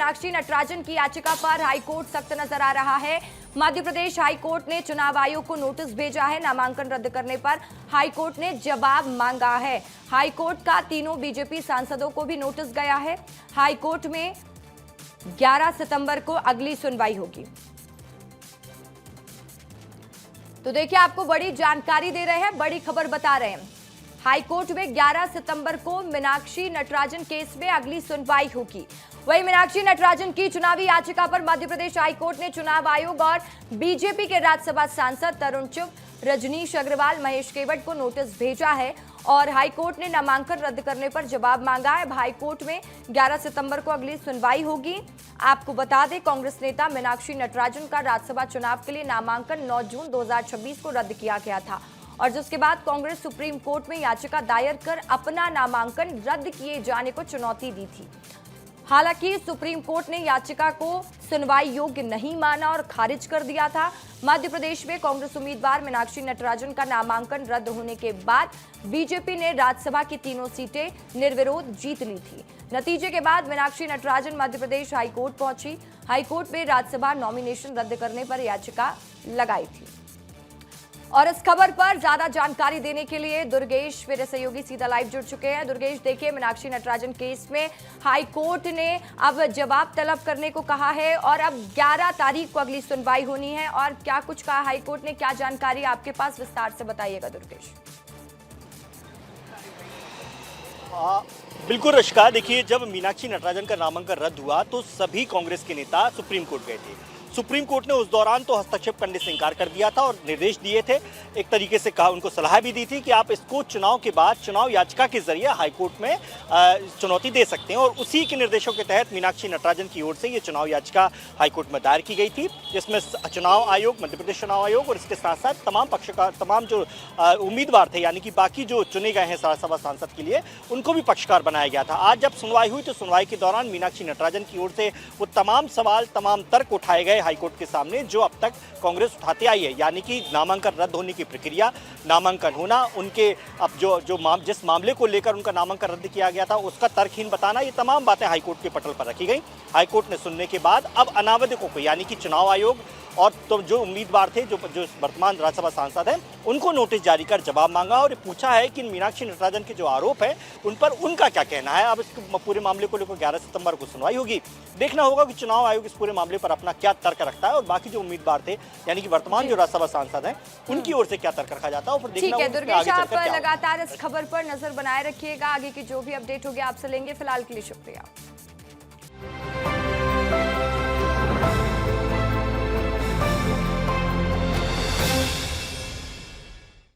मीनाक्षी नटराजन की याचिका पर हाईकोर्ट सख्त नजर आ रहा है। मध्य प्रदेश हाईकोर्ट ने चुनाव आयोग को नोटिस भेजा है। नामांकन रद्द करने पर हाईकोर्ट ने जवाब मांगा है। हाईकोर्ट का तीनों बीजेपी सांसदों को भी नोटिस गया है। हाईकोर्ट में 11 सितंबर को अगली सुनवाई होगी। तो देखिए, आपको बड़ी जानकारी दे रहे हैं, बड़ी खबर बता रहे हैं। हाईकोर्ट में 11 सितंबर को मीनाक्षी नटराजन केस में अगली सुनवाई होगी। वहीं मीनाक्षी नटराजन की चुनावी याचिका पर मध्य प्रदेश हाईकोर्ट ने चुनाव आयोग और बीजेपी के राज्यसभा सांसद तरुण चुग, रजनीश अग्रवाल, महेश केवट को नोटिस भेजा है और हाईकोर्ट ने नामांकन रद्द करने पर जवाब मांगा है। हाईकोर्ट में 11 सितंबर को अगली सुनवाई होगी। आपको बता दें, कांग्रेस नेता मीनाक्षी नटराजन का राज्यसभा चुनाव के लिए नामांकन 9 जून 2026 को रद्द किया गया था और जिसके बाद कांग्रेस सुप्रीम कोर्ट में याचिका दायर कर अपना नामांकन रद्द किए जाने को चुनौती दी थी। हालांकि सुप्रीम कोर्ट ने याचिका को सुनवाई योग्य नहीं माना और खारिज कर दिया था। मध्य प्रदेश में कांग्रेस उम्मीदवार मीनाक्षी नटराजन का नामांकन रद्द होने के बाद बीजेपी ने राज्यसभा की तीनों सीटें निर्विरोध जीत ली थी। नतीजे के बाद मीनाक्षी नटराजन मध्य प्रदेश हाईकोर्ट पहुंची। हाईकोर्ट में राज्यसभा नॉमिनेशन रद्द करने पर याचिका लगाई थी। और इस खबर पर ज्यादा जानकारी देने के लिए दुर्गेश मेरे सहयोगी सीधा लाइव जुड़ चुके हैं। दुर्गेश, देखिए, मीनाक्षी नटराजन केस में हाईकोर्ट ने अब जवाब तलब करने को कहा है और अब 11 तारीख को अगली सुनवाई होनी है। और क्या कुछ कहा हाईकोर्ट ने, क्या जानकारी आपके पास, विस्तार से बताइएगा दुर्गेश। बिल्कुल रश्का, देखिए, जब मीनाक्षी नटराजन का नामांकन रद्द हुआ तो सभी कांग्रेस के नेता सुप्रीम कोर्ट गए थे। सुप्रीम कोर्ट ने उस दौरान तो हस्तक्षेप करने से इनकार कर दिया था और निर्देश दिए थे, एक तरीके से कहा, उनको सलाह भी दी थी कि आप इसको चुनाव के बाद चुनाव याचिका के जरिए हाईकोर्ट में चुनौती दे सकते हैं। और उसी के निर्देशों के तहत मीनाक्षी नटराजन की ओर से ये चुनाव याचिका हाईकोर्ट में दायर की गई थी, जिसमें चुनाव आयोग, मध्य प्रदेश चुनाव आयोग और इसके साथ साथ तमाम पक्षकार, तमाम जो उम्मीदवार थे, यानी कि बाकी जो चुने गए हैं राज्यसभा सांसद के लिए, उनको भी पक्षकार बनाया गया था। आज जब सुनवाई हुई तो सुनवाई के दौरान मीनाक्षी नटराजन की ओर से वो तमाम सवाल, तमाम तर्क उठाए गए हाईकोर्ट के सामने जो अब तक कांग्रेस उठाते आई है, यानी कि नामांकन रद्द होने की प्रक्रिया, नामांकन होना, उनके अब जिस मामले को लेकर उनका नामांकन रद्द किया गया था उसका तर्कहीन बताना, ये तमाम बातें हाईकोर्ट के पटल पर रखी गई। हाईकोर्ट ने सुनने के बाद अब अनावधिकों को, यानी कि चुनाव आयोग और तो जो उम्मीदवार थे, जो वर्तमान राज्यसभा सांसद हैं, उनको नोटिस जारी कर जवाब मांगा और पूछा है कि मीनाक्षी नटराजन के जो आरोप है उन पर उनका क्या कहना है। अब इस पूरे मामले को लेकर 11 सितंबर को सुनवाई होगी। देखना होगा कि चुनाव आयोग इस पूरे मामले पर अपना क्या तर्क रखता है और बाकी जो उम्मीदवार थे, यानी कि वर्तमान जो राज्यसभा सांसद हैं, उनकी ओर से क्या तर्क रखा जाता है। और ठीक है दुर्गेश, आप लगातार इस खबर पर नजर बनाए रखिएगा। आगे की जो भी अपडेट होगी आपसे लेंगे। फिलहाल के लिए शुक्रिया।